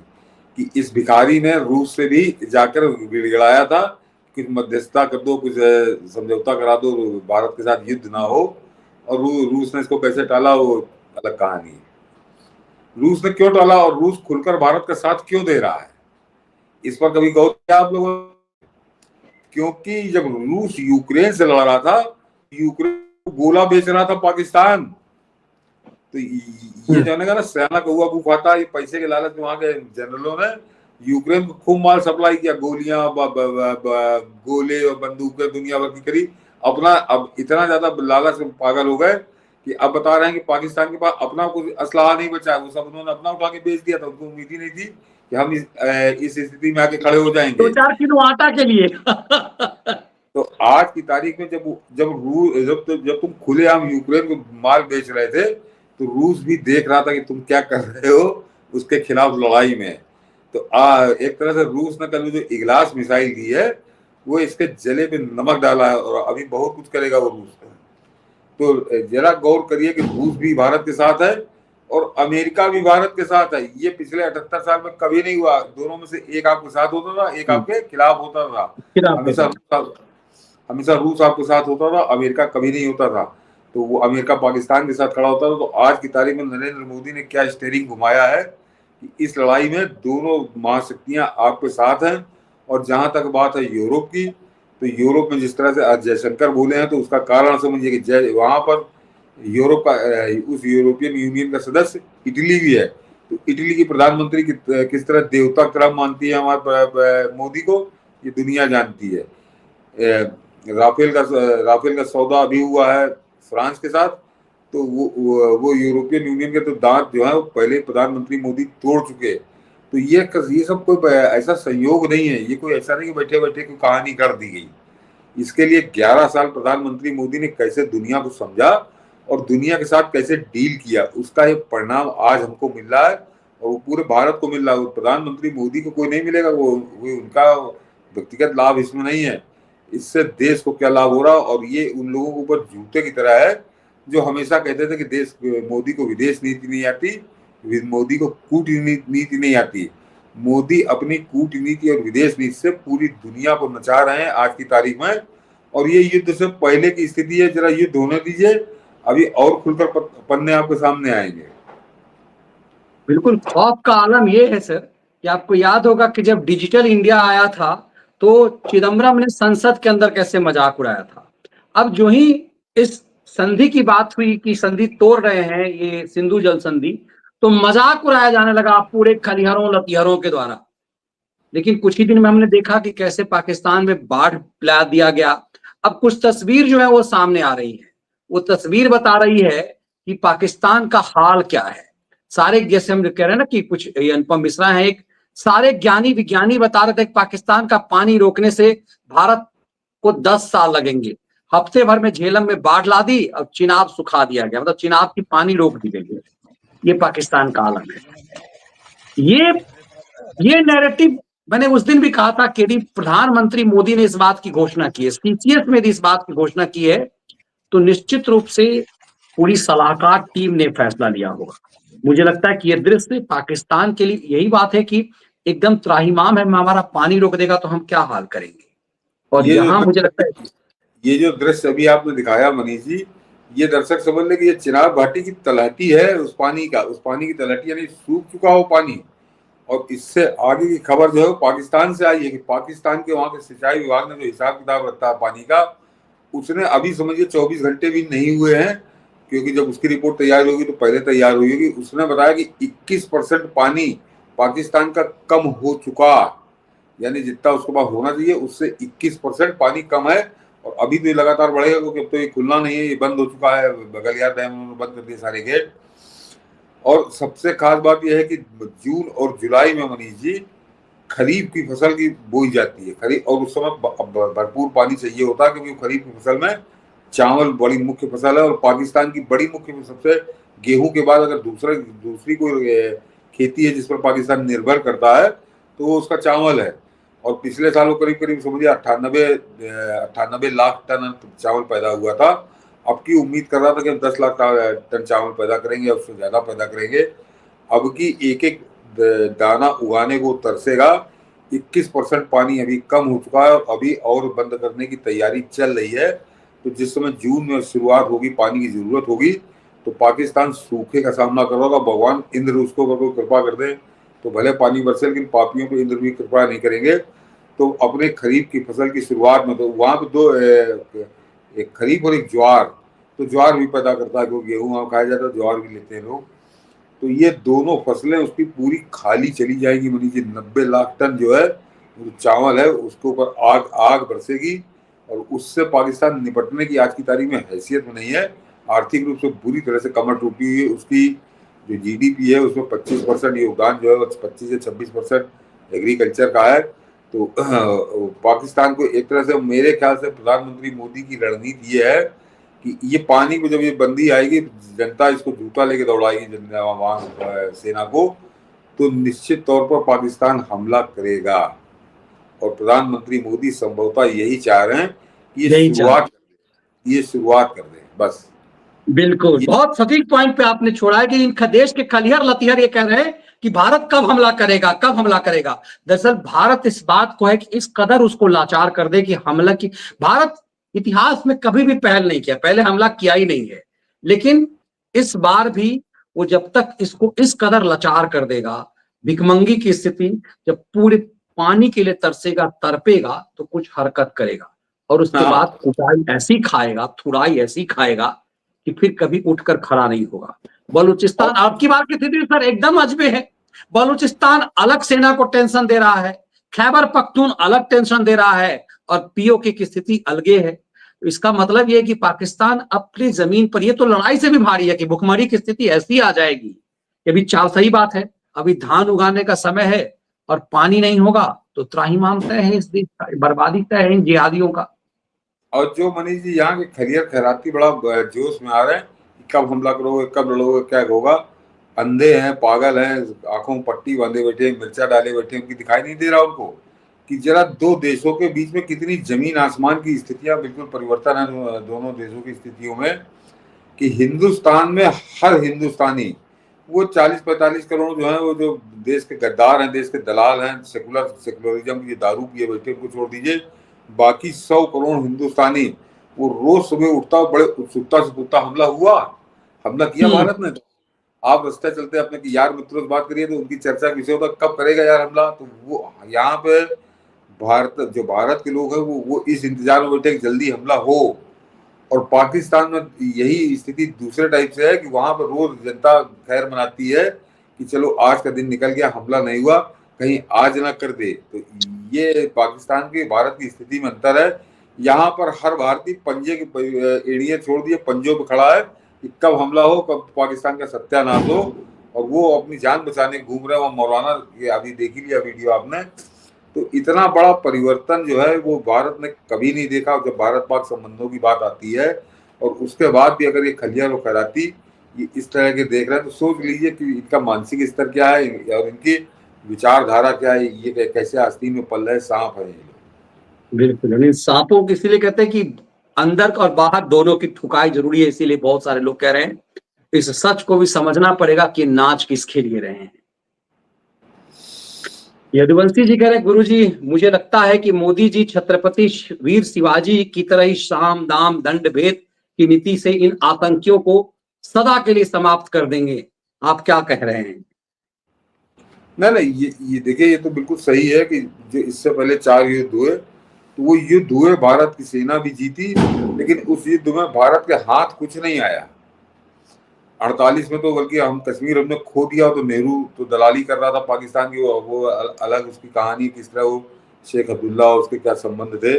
कि इस भिखारी ने रूस से भी जाकर गिड़गिड़ाया था, कुछ मध्यस्थता कर दो, कुछ समझौता करा दो, भारत के साथ युद्ध ना हो, और रूस ने इसको कैसे टाला वो अलग कहानी है। रूस ने क्यों टाला और रूस खुलकर भारत का साथ क्यों दे रहा है, इस पर कभी गौर किया आप लोगों? क्योंकि जब रूस यूक्रेन से लड़ रहा था, यूक्रेन को गोला बेच रहा था पाकिस्तान। तो ये जो है ना सयाना कौवा गू खाता, ये पैसे के लालच में वहां के जनरलों ने यूक्रेन को खूब माल सप्लाई किया, गोलियां, गोले और बंदूकें दुनिया भर की करी अपना। अब इतना ज्यादा लालच में पागल हो गए कि अब बता रहे हैं कि पाकिस्तान के पास अपना कुछ असलाह नहीं बचा, वो सब उन्होंने अपना उठा के बेच दिया था। उनको उम्मीद ही नहीं थी कि हम इस स्थिति में आके खड़े हो जाएंगे 2-4 किलो आटा के लिए। तो आज की तारीख में जब तुम खुलेआम यूक्रेन को माल बेच रहे थे, तो रूस भी देख रहा था कि तुम क्या कर रहे हो उसके खिलाफ लड़ाई में। तो एक तरह से रूस ने कल जो इगलास मिसाइल दी है, वो इसके जले पे नमक डाला है, और अभी बहुत कुछ करेगा वो रूस। तो जरा गौर करिए कि रूस भी भारत के साथ है और अमेरिका भी भारत के साथ है। ये पिछले 78 साल में कभी नहीं हुआ। दोनों में से एक आपके साथ होता था, एक आपके खिलाफ होता था। हमेशा रूस आपके साथ होता था, अमेरिका कभी नहीं होता था। तो वो अमेरिका पाकिस्तान के साथ खड़ा होता था। तो आज की तारीख में नरेंद्र मोदी ने क्या स्टीयरिंग घुमाया है कि इस लड़ाई में दोनों महाशक्तियां आपके साथ हैं। और जहां तक बात है यूरोप की, तो यूरोप में जिस तरह से आज जयशंकर बोले हैं, तो उसका कारण समझिए कि वहां पर यूरोप का उस यूरोपियन यूनियन का सदस्य इटली भी है। तो इटली की प्रधानमंत्री किस तरह देवता की तरह मानती है हमारे मोदी को, ये दुनिया जानती है। राफेल का सौदा अभी हुआ है फ्रांस के साथ, तो वो यूरोपियन यूनियन के तो दांत जो है वो पहले प्रधानमंत्री मोदी तोड़ चुके। तो ये सब कोई ऐसा संयोग नहीं है, ये कोई ऐसा नहीं कि बैठे बैठे कोई कहानी कर दी गई। इसके लिए 11 साल प्रधानमंत्री मोदी ने कैसे दुनिया को समझा और दुनिया के साथ कैसे डील किया, उसका ये परिणाम आज हमको मिल रहा है, और वो पूरे भारत को मिल रहा है। प्रधानमंत्री मोदी को कोई नहीं मिलेगा, वो उनका व्यक्तिगत लाभ इसमें नहीं है, इससे देश को क्या लाभ हो रहा है। और ये उन लोगों के ऊपर जूते की तरह है जो हमेशा कहते थे कि मोदी को विदेश नीति नहीं आती, मोदी को कूटनीति नहीं आती। मोदी अपनी कूटनीति और विदेश नीति से पूरी दुनिया को नचा रहे हैं आज की तारीख में। और ये युद्ध से पहले की स्थिति है, जरा युद्ध होने दीजिए, अभी और खुलकर पन्ने आपके सामने आएंगे। बिल्कुल खौफ का आलम ये है सर कि आपको याद होगा कि जब डिजिटल इंडिया आया था तो चिदम्बरम ने संसद के अंदर कैसे मजाक उड़ाया था। अब जो ही इस संधि की बात हुई कि संधि तोड़ रहे हैं, ये सिंधु जल संधि, तो मजाक उड़ाया जाने लगा पूरे खलिहरों लतिहरों के द्वारा। लेकिन कुछ ही दिन में हमने देखा कि कैसे पाकिस्तान में बाढ़ ला दिया गया। अब कुछ तस्वीर जो है वो सामने आ रही है, वो तस्वीर बता रही है कि पाकिस्तान का हाल क्या है। सारे, जैसे हम कह रहे हैं ना कि कुछ अनुपम मिश्रा है, एक सारे ज्ञानी विज्ञानी बता रहे थे कि पाकिस्तान का पानी रोकने से भारत को 10 साल लगेंगे। हफ्ते भर में झेलम में बाढ़ ला दी और चिनाब सुखा दिया गया, मतलब चिनाब की पानी रोक दी गई। ये पाकिस्तान का आलम है। ये नैरेटिव मैंने उस दिन भी कहा था कि यदि प्रधानमंत्री मोदी ने इस बात की घोषणा की है, सीसीएस में यदि इस बात की घोषणा की है, तो निश्चित रूप से पूरी सलाहकार टीम ने फैसला लिया होगा। मुझे लगता है कि यह दृश्य पाकिस्तान के लिए यही बात है कि एकदम त्राहिमाम है, हमारा पानी रोक देगा तो हम क्या हाल करेंगे। और यहाँ मुझे लगता है ये जो दृश्य अभी आपने दिखाया मनीष जी, ये दर्शक समझ ले कि ये चिनाब घाटी की तलहटी है, उस पानी की तलहटी, यानी सूख चुका हो पानी। और इससे आगे की खबर जो है पाकिस्तान से आई है कि पाकिस्तान के वहां के सिंचाई विभाग ने जो हिसाब किताब रखता है पानी का, उसने अभी समझिए 24 घंटे भी नहीं हुए हैं, क्योंकि जब उसकी रिपोर्ट तैयार होगी तो पहले तैयार हुई होगी। उसने बताया कि 21% पानी पाकिस्तान का कम हो चुका, यानी जितना उसके पास होना चाहिए उससे 21% पानी कम है। और अभी तो ये लगातार बढ़ेगा, क्योंकि अब तो ये खुलना नहीं है, ये बंद हो चुका है, बगलियार डैम उन्होंने बंद कर दिए सारे गेट। और सबसे खास बात यह है कि जून और जुलाई में मनीष जी खरीफ की फसल की बोई जाती है, खरीफ, और उस समय भरपूर पानी चाहिए होता है, क्योंकि खरीफ की फसल में चावल बड़ी मुख्य फसल है, और पाकिस्तान की बड़ी मुख्य सबसे गेहूं के बाद अगर दूसरी कोई खेती है जिस पर पाकिस्तान निर्भर करता है तो वो उसका चावल है। और पिछले साल वो करीब करीब समझिए 98 लाख टन चावल पैदा हुआ था। अब की उम्मीद कर रहा था कि हम 10 लाख टन चावल पैदा करेंगे, उससे ज्यादा पैदा करेंगे। अब की एक एक दाना उगाने को तरसेगा। 21% पानी अभी कम हो चुका है, और अभी और बंद करने की तैयारी चल रही है। तो जिस समय जून में शुरुआत होगी, पानी की जरूरत होगी, तो पाकिस्तान सूखे का सामना कर रहा होगा। भगवान इंद्र उसको अगर कोई कृपा कर दे तो भले पानी बरसे, लेकिन पापियों पे इंद्र भी कृपा नहीं करेंगे। तो अपने खरीफ की फसल की शुरुआत में तो वहां पे दो एक खरीफ और एक ज्वार, तो ज्वार भी पैदा करता है, क्योंकि गेहूं वहां खाया जाता है, ज्वार भी लेते हैं लोग। तो ये दोनों फसलें उसकी पूरी खाली चली जाएगी मनीष जी। 90 लाख टन जो है जो चावल है उसके ऊपर आग आग बरसेगी, और उससे पाकिस्तान निपटने की आज की तारीख में हैसियत में नहीं है। आर्थिक रूप से बुरी तरह से कमर टूटी हुई है। उसकी जो जीडीपी है उसमें 25% योगदान जो है 25 से 26% एग्रीकल्चर का है। तो पाकिस्तान को एक तरह से मेरे ख्याल से प्रधानमंत्री मोदी की रणनीति ये है कि ये पानी को जब ये बंदी आएगी, जनता इसको जूता लेके दौड़ाएगी वहां सेना को, तो निश्चित तौर पर पाकिस्तान हमला करेगा। और प्रधानमंत्री मोदी संभवतः यही चाह रहे हैं कि ये शुरुआत कर दे बस। बिल्कुल, बहुत सटीक पॉइंट पे आपने छोड़ा है कि इन देश के खलिहर लतिहर ये कह रहे हैं कि भारत कब हमला करेगा, कब हमला करेगा। दरअसल भारत इस बात को है कि इस कदर उसको लाचार कर दे कि हमला की भारत इतिहास में कभी भी पहल नहीं किया, पहले हमला किया ही नहीं है। लेकिन इस बार भी वो जब तक इसको इस कदर लाचार कर देगा, भिखमंगी की स्थिति, जब पूरे पानी के लिए तरसेगा, तड़पेगा, तो कुछ हरकत करेगा। और उसके बाद कुटाई ऐसी खाएगा, थुड़ाई ऐसी खाएगा कि फिर कभी उठकर खड़ा नहीं होगा। बलूचिस्तान आपकी बात की स्थिति सर एकदम अजबे है। बलूचिस्तान अलग सेना को टेंशन दे रहा है, खैबर पख्तून अलग टेंशन दे रहा है, और पीओके की स्थिति अलगे है। तो इसका मतलब यह है कि पाकिस्तान अपनी जमीन पर, ये तो लड़ाई से भी भारी है कि भुखमरी की स्थिति ऐसी आ जाएगी। ये भी सही बात है, अभी धान उगाने का समय है और पानी नहीं होगा तो त्राहिमाम तय है, इस बर्बादी तय है इन जिहादियों का। और जो मनीष जी यहाँ के खैरियत खैराती बड़ा जोश में आ रहे हैं, कब हमला करोगे, कब लड़ोगे, क्या होगा। अंधे हैं, पागल हैं, आंखों में पट्टी बांधे बैठे, मिर्चा डाले बैठे, उनकी दिखाई नहीं दे रहा उनको कि जरा दो देशों के बीच में कितनी जमीन आसमान की स्थितियां बिल्कुल परिवर्तन है दोनों देशों की स्थितियों में। कि हिंदुस्तान में हर हिंदुस्तानी, वो 40-45 करोड़ जो है, वो जो देश के गद्दार हैं, देश के दलाल हैं, सेकुलरिज्म की दारू पिए बैठे, उनको छोड़ दीजिए, बाकी 100 करोड़ हिंदुस्तानी वो रोज सुबह उठता बड़े उत्सुकता से पूछता हमला किया भारत ने। आप रास्ते चलते अपने यार मित्रों से बात करिए तो उनकी चर्चा विषय होता कब करेगा यार हमला। तो वो यहाँ पे भारत के लोग हैं वो इस इंतजार में बैठे जल्दी हमला हो। और पाकिस्तान में यही स्थिति दूसरे टाइप से है कि वहां पर रोज जनता खैर मनाती है कि चलो आज का दिन निकल गया, हमला नहीं हुआ, कहीं आज ना कर दे। तो ये पाकिस्तान की भारत की स्थिति में अंतर है। यहाँ पर हर भारतीय पंजे की एड़ियां छोड़ दिए, पंजों पे खड़ा है कि कब हमला हो, कब पाकिस्तान का सत्यानाश हो। और वो अपनी जान बचाने घूम रहे हैं। वो मौलाना, ये अभी देख ही लिया वीडियो आपने। तो इतना बड़ा परिवर्तन जो है वो भारत ने कभी नहीं देखा जब भारत पाक संबंधों की बात आती है। और उसके बाद भी अगर ये खलिहर और खैराती ये इस तरह के देख रहे हैं तो सोच लीजिए कि इनका मानसिक स्तर क्या है और इनकी विचारधारा क्या है, ये कैसे आस्तीन में पल रहे सांप है ये लोग। बिल्कुल, यानी सांपों को इसीलिए कहते हैं कि अंदर और बाहर दोनों की थुकाई जरूरी है, इसीलिए बहुत सारे लोग कह रहे हैं इस सच को भी समझना पड़ेगा कि नाच किसके लिए रहे हैं। यदुवंशी जी कह रहे गुरु जी, मुझे लगता है कि मोदी जी छत्रपति वीर शिवाजी की तरह ही साम दाम दंड भेद की नीति से इन आतंकियों को सदा के लिए समाप्त कर देंगे। आप क्या कह रहे हैं? नहीं, ये देखिए, ये तो बिल्कुल सही है कि जो इससे पहले 4 युद्ध हुए, तो वो युद्ध हुए, भारत की सेना भी जीती, लेकिन उस युद्ध में भारत के हाथ कुछ नहीं आया। 48 में तो बल्कि हम कश्मीर हमने खो दिया, तो नेहरू तो दलाली कर रहा था पाकिस्तान की, वो अलग उसकी कहानी, किस तरह वो शेख अब्दुल्ला उसके क्या संबंध थे।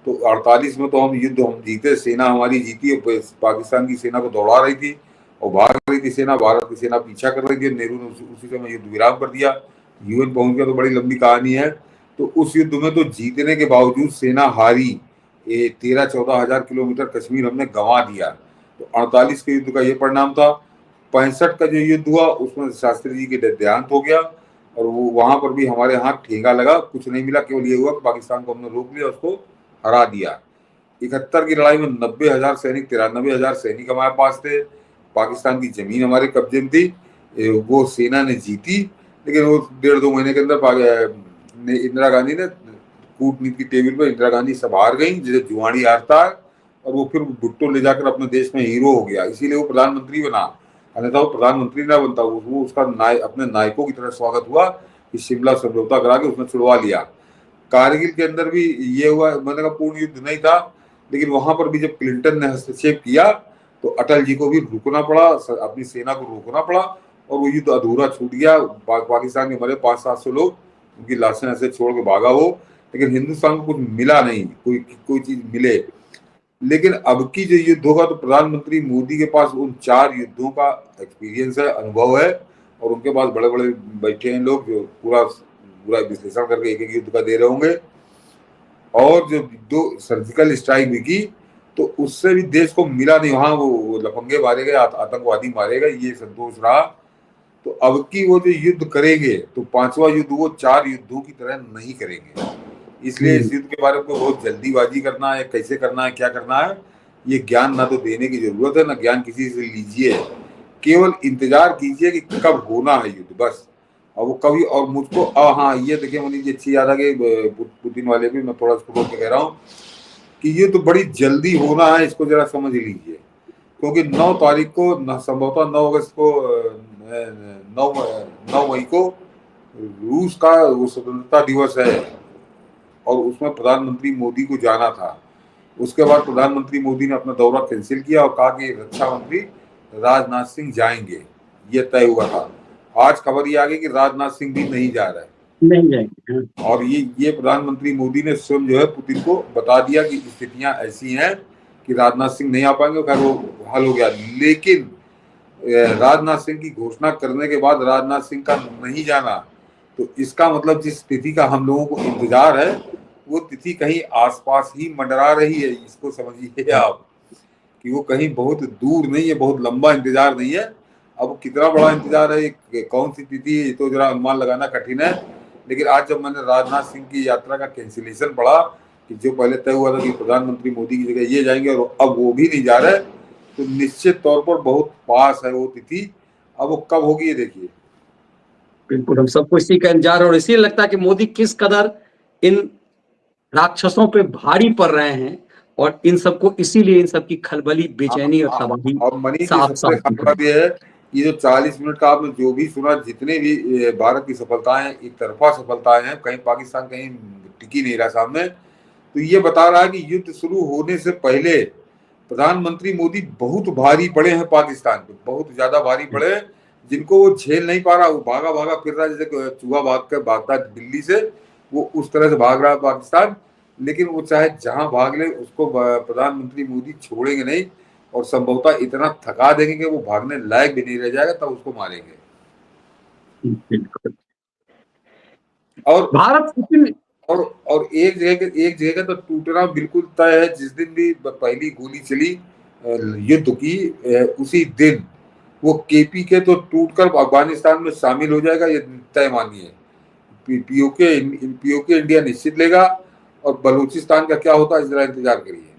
तो 48 में तो हम युद्ध हम जीते, सेना हमारी जीती, पाकिस्तान की सेना को दौड़ा रही थी और भाग रही थी सेना, भारत की सेना पीछा कर रही थी, नेहरू ने उसी समय युद्ध विराम कर दिया, यूएन पहुंच गया, तो बड़ी लंबी कहानी है। तो उस युद्ध में तो जीतने के बावजूद सेना हारी, 13-14 हजार किलोमीटर कश्मीर हमने गंवा दिया। तो 48 के युद्ध का ये परिणाम था। 65 का जो युद्ध हुआ उसमें शास्त्री जी के देहांत हो गया, और वो वहां पर भी हमारे हाथ ठेंगा लगा, कुछ नहीं मिला, केवल ये हुआ कि पाकिस्तान को हमने रोक लिया, उसको हरा दिया। 71 की लड़ाई में 90,000 सैनिक, 93,000 सैनिक हमारे पास थे, पाकिस्तान की जमीन हमारे कब्जे में थी, वो सेना ने जीती। लेकिन वो 1.5-2 महीने के अंदर इंदिरा गांधी ने कूटनीति की टेबल पर इंदिरा गांधी सब हार गई, जैसे जुआड़ी हारता है, और वो फिर भुट्टो ले जाकर अपने देश में हीरो हो गया, इसीलिए वो प्रधानमंत्री बना, अन्यथा वो प्रधानमंत्री ना बनता। वो उसका अपने नायकों की तरह स्वागत हुआ कि शिमला समझौता करा के उसने छुड़वा लिया। कारगिल के अंदर भी ये हुआ, मैंने कहा पूर्ण युद्ध नहीं था, लेकिन वहां पर भी जब क्लिंटन ने हस्तक्षेप किया तो अटल जी को भी रुकना पड़ा, अपनी सेना को रोकना पड़ा, और वो युद्ध अधूरा छूट गया। पाकिस्तान के मरे 500-700 लोग, उनकी लाशें ऐसे छोड़ के भागा वो, लेकिन हिंदुस्तान को कुछ मिला नहीं, कोई चीज मिले। लेकिन अब की जो युद्ध होगा, तो प्रधानमंत्री मोदी के पास उन 4 युद्धों का एक्सपीरियंस है, अनुभव है, और उनके पास बड़े बड़े बैठे हैं लोग जो पूरा पूरा विश्लेषण करके एक एक युद्ध का दे रहे होंगे। और जो 2 सर्जिकल स्ट्राइक भी की, तो उससे भी देश को मिला नहीं, वहां वो लफंगे मारे गए, आतंकवादी मारे गए, ये संतोष रहा। तो अब की वो जो युद्ध करेंगे, तो 5वां युद्ध वो 4 युद्धों की तरह नहीं करेंगे। इसलिए इस युद्ध के बारे में बहुत जल्दीबाजी करना है, कैसे करना है, क्या करना है, ये ज्ञान ना तो देने की जरूरत है, ना ज्ञान किसी से लीजिए, केवल इंतजार कीजिए कि कब होना है युद्ध, बस। और वो कभी, और मुझको हाँ, ये देखिए मनीष जी, अच्छी याद आ गई पुतिन वाले भी, मैं थोड़ा इसको रोक के कह रहा हूँ कि ये तो बड़ी जल्दी होना है, इसको जरा समझ लीजिए, क्योंकि 9 तारीख को, संभवतः 9 अगस्त को, 9 मई को रूस का वो स्वतंत्रता दिवस है, और उसमें प्रधानमंत्री मोदी को जाना था। उसके बाद प्रधानमंत्री मोदी ने अपना दौरा कैंसिल किया और कहा कि रक्षा मंत्री राजनाथ सिंह जाएंगे, ये तय हुआ था। आज खबर ये आ गई कि राजनाथ सिंह भी नहीं जा रहे, नहीं जाएंगे। और ये प्रधानमंत्री मोदी ने स्वयं जो है पुतिन को बता दिया कि स्थितियां ऐसी हैं कि राजनाथ सिंह नहीं आ पाएंगे, खैर वो हल हो गया। लेकिन राजनाथ सिंह की घोषणा करने के बाद राजनाथ सिंह का नहीं जाना, तो इसका मतलब जिस तिथि का हम लोगों को इंतजार है, वो तिथि कहीं आसपास ही मंडरा रही है, इसको समझिए आप, कि वो कहीं बहुत दूर नहीं है, बहुत लंबा इंतजार नहीं है। अब कितना बड़ा इंतजार है, कौन सी तिथि है, तो जरा अनुमान लगाना कठिन है। लेकिन आज जब मैंने राजनाथ सिंह की यात्रा का कैंसिलेशन पढ़ा, कि जो पहले तय हुआ था कि प्रधानमंत्री मोदी की जगह ये जाएंगे, और अब वो भी नहीं जा रहे, तो निश्चित तौर पर बहुत पास है वो तिथि। अब वो कब होगी ये देखिए। बिल्कुल, हम सबको इसी का इंतजार है, और इसीलिए लगता है कि मोदी किस कदर इन राक्षसों पे भारी पड़ रहे हैं, और इन सबको इसीलिए इन सबकी खलबली, बेचैनी और तबाही और मनीष जी, साफ सबसे साफ खास बात यह है, ये जो 40 मिनट का आपने जो भी सुना, जितने भी भारत की सफलताएं, एक तरफा सफलताएं हैं, कहीं पाकिस्तान कहीं टिकी नहीं रहा सामने, तो ये बता रहा है कि युद्ध शुरू होने से पहले प्रधानमंत्री मोदी बहुत भारी पड़े हैं पाकिस्तान पे, बहुत ज्यादा भारी पड़े हैं, जिनको वो झेल नहीं पा रहा। वो भागा भागा फिर रहा, जैसे चूहा भागता दिल्ली से, वो उस तरह से भाग रहा है पाकिस्तान। लेकिन वो चाहे जहां भाग ले, उसको प्रधानमंत्री मोदी छोड़ेंगे नहीं, और संभवतः इतना थका देंगे कि वो भागने लायक भी नहीं रह जाएगा, तब उसको मारेंगे। बिल्कुल। और भारत और एक जगह का तो टूटना बिल्कुल तय है। जिस दिन भी पहली गोली चली युद्ध की, उसी दिन वो केपी के तो टूटकर अफगानिस्तान में शामिल हो जाएगा, ये तय मानिए। पीओके इंडिया निश्चित लेगा, और बलूचिस्तान का क्या होता है जरा इंतजार करिए।